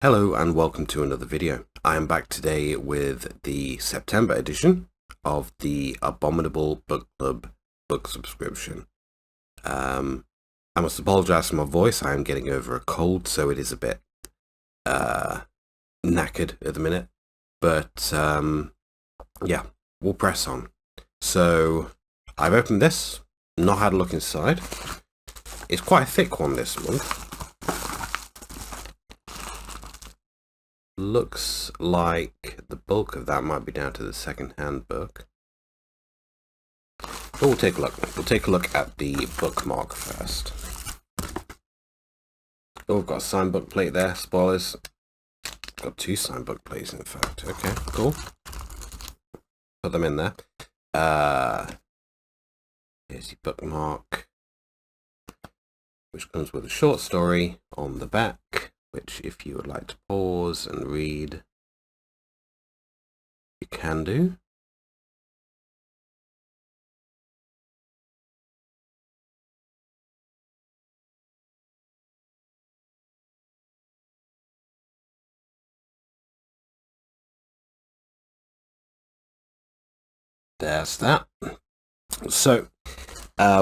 Hello and welcome to another video. I am back today with the September edition of the Abominable Book Club book subscription. I must apologise for my voice. I am getting over a cold, so it is a bit knackered at the minute. But yeah, we'll press on. So I've opened this, not had a look inside. It's quite a thick one this month. Looks like the bulk of that might be down to the second-hand book. But we'll take a look. We'll take a look at the bookmark first. Oh, we've got a signed book plate there. Spoilers. Got two signed book plates, in fact. Okay, cool. Put them in there. Here's the bookmark, which comes with a short story on the back, which if you would like to pause and read, you can do. There's that. So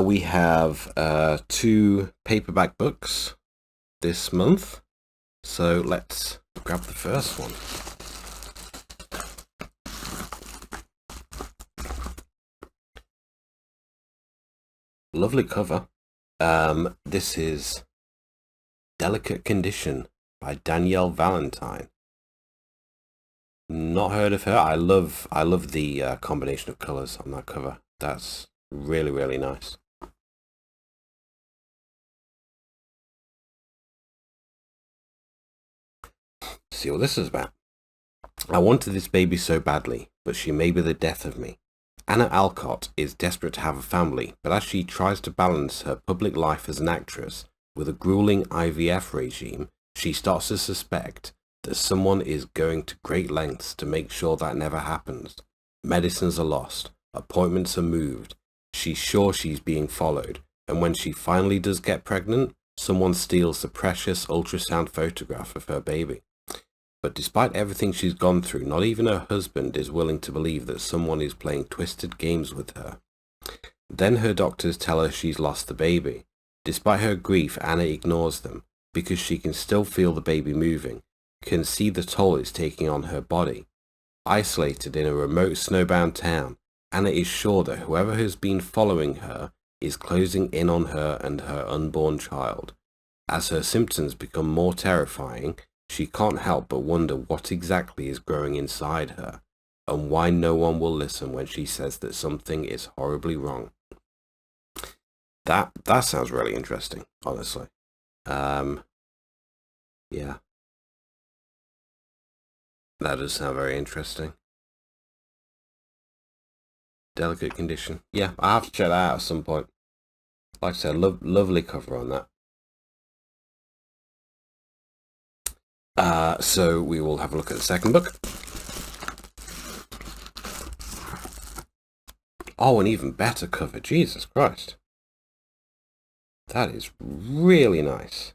we have two paperback books this month. So let's grab the first one. Lovely cover. This is Delicate Condition by Danielle Valentine. Not heard of her. I love the combination of colours on that cover. That's really, really nice. See what this is about. I wanted this baby so badly, but she may be the death of me. Anna Alcott is desperate to have a family, but as she tries to balance her public life as an actress with a grueling IVF regime, she starts to suspect that someone is going to great lengths to make sure that never happens. Medicines are lost, appointments are moved, she's sure she's being followed, and when she finally does get pregnant, someone steals the precious ultrasound photograph of her baby. But despite everything she's gone through, not even her husband is willing to believe that someone is playing twisted games with her. Then her doctors tell her she's lost the baby. Despite her grief, Anna ignores them, because she can still feel the baby moving, can see the toll it's taking on her body. Isolated in a remote snowbound town, Anna is sure that whoever has been following her is closing in on her and her unborn child. As her symptoms become more terrifying, she can't help but wonder what exactly is growing inside her, and why no one will listen when she says that something is horribly wrong. That sounds really interesting, honestly. Yeah. That does sound very interesting. Delicate Condition. Yeah, I'll have to check that out at some point. Like I said, lovely cover on that. So we will have a look at the second book. Oh, an even better cover. Jesus Christ. That is really nice.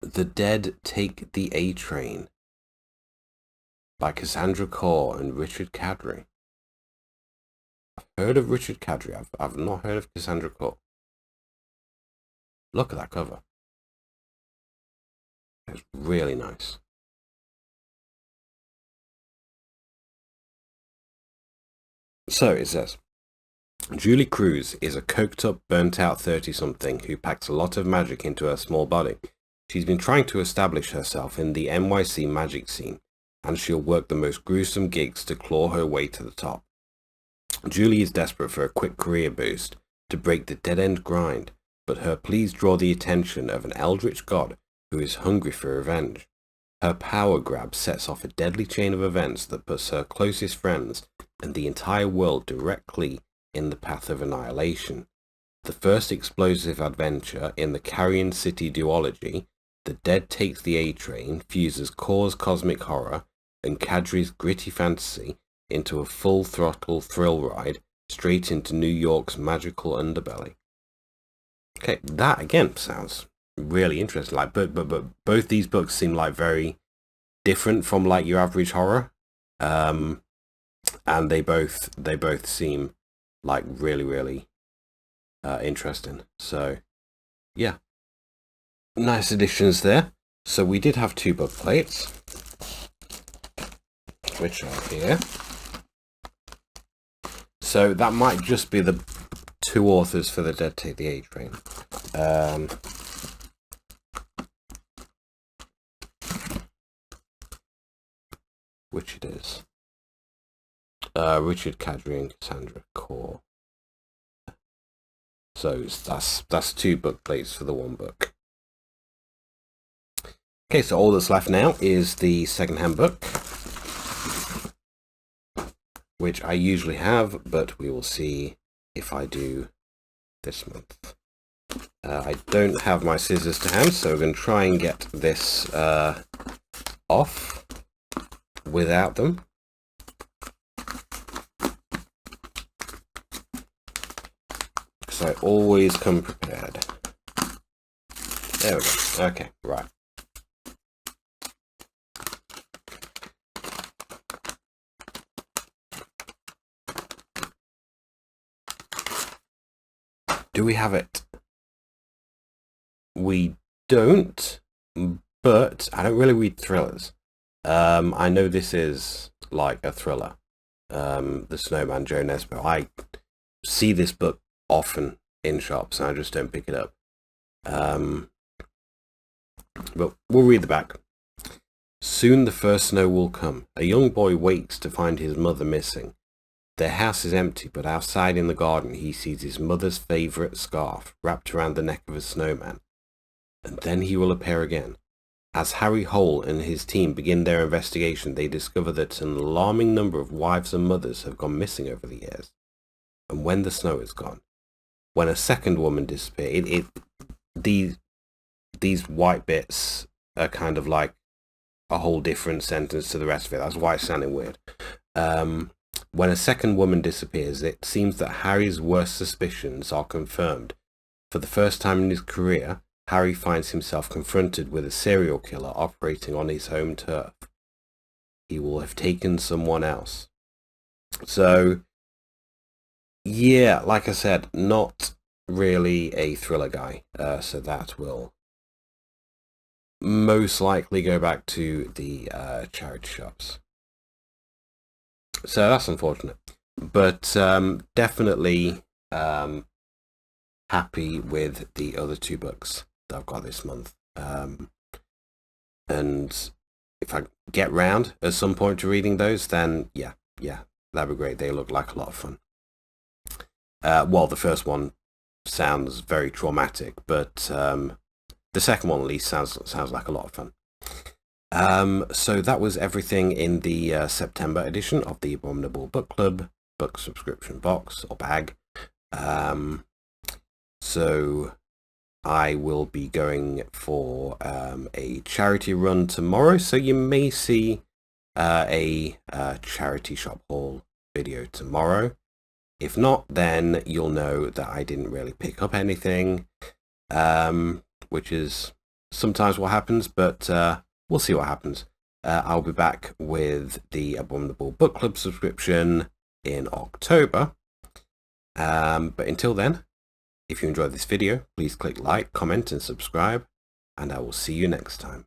The Dead Take the A Train by Cassandra Core and Richard Cadry. I've heard of Richard Cadry. I've not heard of Cassandra Core. Look at that cover. It's really nice. So it says, Julie Cruz is a coked-up, burnt-out 30-something who packs a lot of magic into her small body. She's been trying to establish herself in the NYC magic scene, and she'll work the most gruesome gigs to claw her way to the top. Julie is desperate for a quick career boost to break the dead-end grind, but her pleas draw the attention of an eldritch god who is hungry for revenge. Her power grab sets off a deadly chain of events that puts her closest friends and the entire world directly in the path of annihilation. The first explosive adventure in the Carrion City duology, The Dead Takes the A Train, fuses Core's cosmic horror and Kadri's gritty fantasy into a full-throttle thrill ride straight into New York's magical underbelly. Okay, that again sounds really interesting. Like, but both these books seem like very different from like your average horror, and they both seem like really interesting. So yeah, nice additions there. So we did have 2 book plates, which are here. So that might just be the 2 authors for the Dead Take the A Train. Which it is. Richard Kadri and Cassandra Core. So that's 2 book plates for the 1 book. Okay, so all that's left now is the second-hand book, which I usually have, but we will see if I do this month. I don't have my scissors to hand, so we're going to try and get this off without them. Because I always come prepared. There we go. Okay, right. Do we have it? We don't, but I don't really read thrillers. I know this is like a thriller, The Snowman, Joe Nesbo. I see this book often in shops and I just don't pick it up. But we'll read the back. Soon the first snow will come. A young boy wakes to find his mother missing. Their house is empty, but outside in the garden he sees his mother's favourite scarf wrapped around the neck of a snowman. And then he will appear again. As Harry Hole and his team begin their investigation, they discover that an alarming number of wives and mothers have gone missing over the years. And when the snow is gone, when a second woman disappears, these white bits are kind of like a whole different sentence to the rest of it. That's why it's sounding weird. When a second woman disappears, it seems that Harry's worst suspicions are confirmed. For the first time in his career, Harry finds himself confronted with a serial killer operating on his home turf. He will have taken someone else. So, yeah, like I said, not really a thriller guy. So that will most likely go back to the charity shops. So that's unfortunate. But definitely happy with the other 2 books that I've got this month. And if I get round at some point to reading those, then yeah, that'd be great. They look like a lot of fun. Well, the first one sounds very traumatic, but the second one at least sounds like a lot of fun. So that was everything in the September edition of the Abominable Book Club book subscription box or bag. So I will be going for a charity run tomorrow, so you may see a charity shop haul video tomorrow. If not, then you'll know that I didn't really pick up anything, which is sometimes what happens, but we'll see what happens. I'll be back with the Abominable Book Club subscription in October. But until then, if you enjoyed this video, please click like, comment and subscribe, and I will see you next time.